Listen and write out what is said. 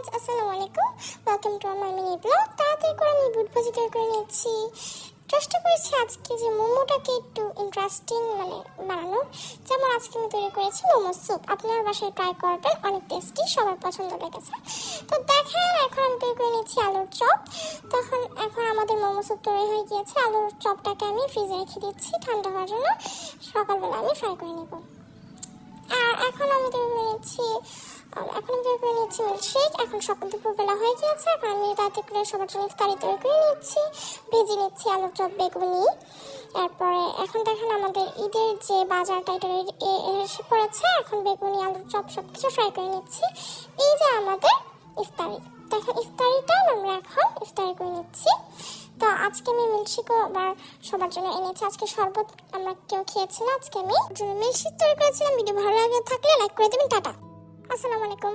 Guys, আসসালামু আলাইকুম। Welcome to my mini blog. তাড়াতাড়ি করে আমি বুট ভাজি তৈরি করে নিচ্ছি। চেষ্টা করেছি আজকে যে মোমোটাকে একটু ইন্টারেস্টিং বানানোর। যেমন আজকে আমি তৈরি করেছি মোমো স্যুপ। আপনার বাসায় ট্রাই করবেন, অনেক টেস্টি, সবার পছন্দ লেগেছে। তো দেখেন, এখন আমি তৈরি করে নিচ্ছি আলুর চপ। এখন আমাদের মোমো স্যুপ তৈরি হয়ে গিয়েছে। আলুর চপটাকে আমি ফ্রিজে রেখে দিচ্ছি ঠান্ডা হওয়ার জন্য। সকালবেলা আমি ফ্রাই করে নেব। আর এখন আমি তৈরি করে নিচ্ছি মিল্কশেক। এখন সকাল দুপুরবেলা হয়ে গিয়েছে। এখন আমি তাতে করে সবার জন্য ইফতারি তৈরি করে নিচ্ছি। ভেজে নিচ্ছি আলুর চপ, বেগুনি। তারপরে এখন দেখেন আমাদের ঈদের যে বাজারটা এটা এসে পড়েছে। এখন বেগুনি, আলুর চপ সব কিছু ফ্রাই করে নিচ্ছি। এই যে আমাদের ইফতারি। দেখেন ইফতারিটা আমরা এখন ইফতারি করে নিচ্ছি। তো আজকে আমি মিল্কশেকও আবার সবার জন্য এনেছি। আজকে শরবত আমরা কেউ খেয়েছি না, আজকে আমি মিল্কশেক তৈরি করেছিলাম। ভিডিও ভালো লাগে থাকলে লাইক করে দেবেন। টাটা, আসসালামু আলাইকুম।